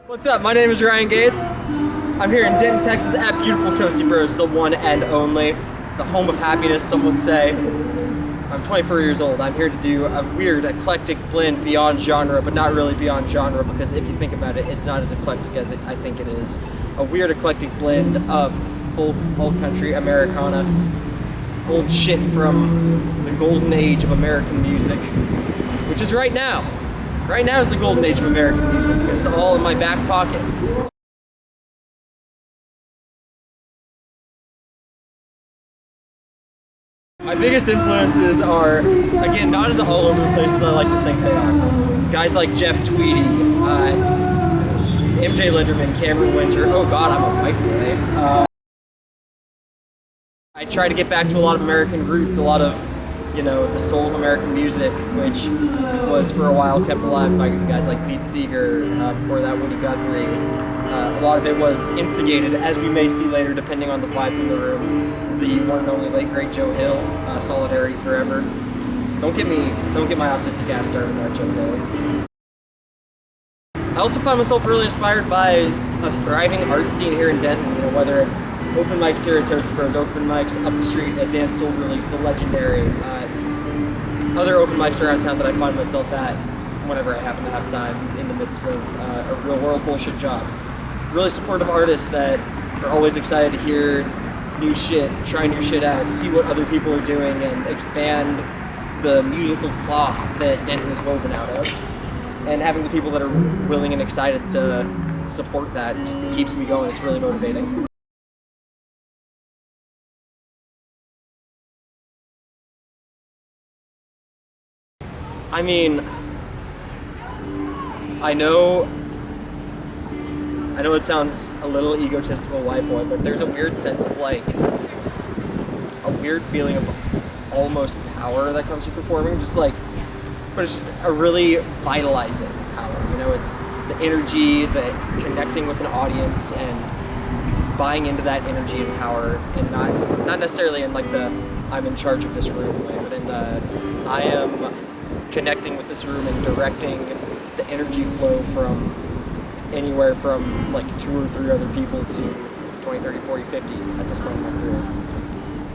What's up? My name is Ryan Gates. I'm here in Denton, Texas at beautiful Toasty Bros, the one and only, the home of happiness, some would say. I'm 24 years old. I'm here to do a weird, eclectic blend beyond genre, but not really beyond genre, because if you think about it, it's not as eclectic as I think it is. A weird, eclectic blend of folk, old country, Americana, old shit from the golden age of American music, which is right now. Right now is the golden age of American music. It's all in my back pocket. My biggest influences are, again, not as all over the place as I like to think they are. Guys like Jeff Tweedy, MJ Linderman, Cameron Winter. Oh God, I'm a white boy. I try to get back to a lot of American roots, a lot of, the soul of American music, which was for a while kept alive by guys like Pete Seeger, before that Woody Guthrie. A lot of it was instigated, as we may see later, depending on the vibes in the room. The one and only late great Joe Hill, Solidarity Forever. Don't get my autistic ass started on Joe Hill. I also find myself really inspired by a thriving art scene here in Denton, whether it's open mics here at Toasty Bros, open mics up the street at Dan Silverleaf, the legendary, other open mics around town that I find myself at whenever I happen to have time in the midst of a real world bullshit job. Really supportive artists that are always excited to hear new shit, try new shit out, see what other people are doing, and expand the musical cloth that Denton is woven out of. And having the people that are willing and excited to support that just keeps me going. It's really motivating. I mean, I know it sounds a little egotistical, white boy, but there's a weird sense of a weird feeling of almost power that comes from performing, but it's just a really vitalizing power, it's the energy, the connecting with an audience and buying into that energy and power, and not necessarily in the I'm in charge of this room way, but in the I am connecting with this room and directing the energy flow from anywhere from 2 or 3 other people to 20, 30, 40, 50 at this point in my career.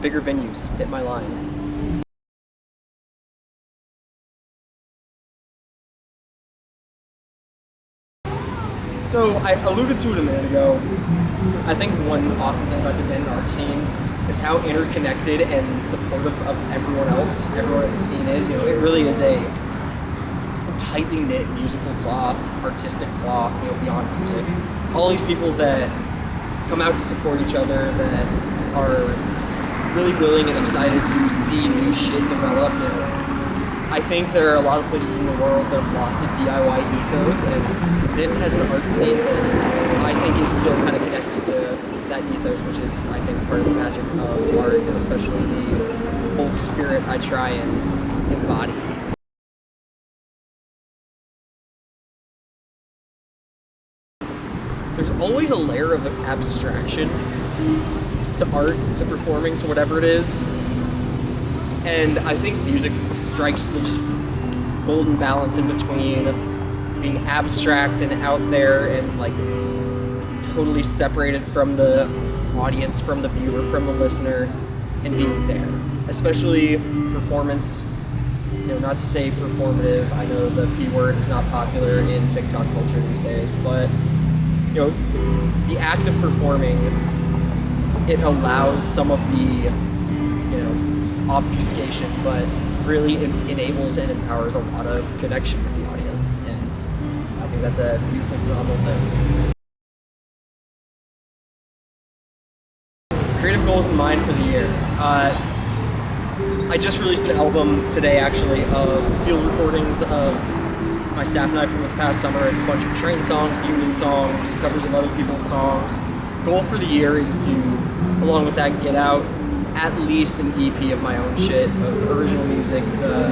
Bigger venues hit my line. So I alluded to it a minute ago. I think one awesome thing about the Denton art scene is how interconnected and supportive of everyone else, everyone in the scene is. It really is a tightly knit musical cloth, artistic cloth, beyond music. All these people that come out to support each other, that are really willing and excited to see new shit develop. I think there are a lot of places in the world that have lost a DIY ethos, and Denton has an art scene that I think is still kind of connected to that ethos, which is, I think, part of the magic of art, and especially the folk spirit I try and embody. There's always a layer of abstraction to art, to performing, to whatever it is. And I think music strikes the just golden balance in between being abstract and out there and totally separated from the audience, from the viewer, from the listener, and being there. Especially performance, not to say performative. I know the P word is not popular in TikTok culture these days, but the act of performing, it allows some of the, obfuscation, but really enables and empowers a lot of connection with the audience, and I think that's a beautiful, phenomenal thing. Creative goals in mind for the year. I just released an album today, actually, of field recordings of my staff and I from this past summer. It's a bunch of train songs, union songs, covers of other people's songs. Goal for the year is to, along with that, get out at least an EP of my own shit, of original music, the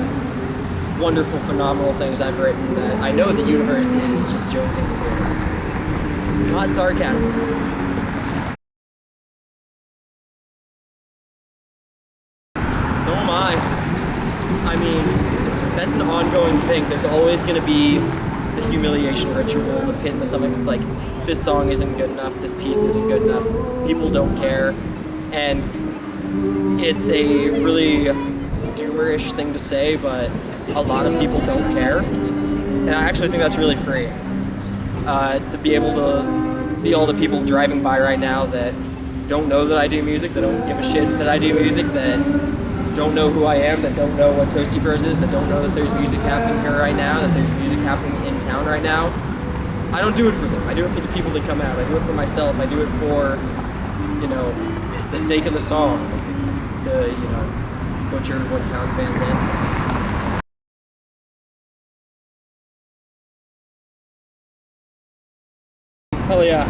wonderful, phenomenal things I've written that I know the universe is just jonesing to hear. Not sarcasm. So am I. I mean, that's an ongoing thing. There's always going to be the humiliation ritual, the pit in the stomach. It's like, this song isn't good enough, this piece isn't good enough, people don't care. And it's a really doomerish thing to say, but a lot of people don't care. And I actually think that's really freeing. To be able to see all the people driving by right now that don't know that I do music, that don't give a shit that I do music, that don't know who I am, that don't know what Toasty Bros is, that don't know that there's music happening here right now, that there's music happening in town right now. I don't do it for them. I do it for the people that come out. I do it for myself. I do it for, the sake of the song, to, butcher what Towns Van Zandt said. Hell yeah.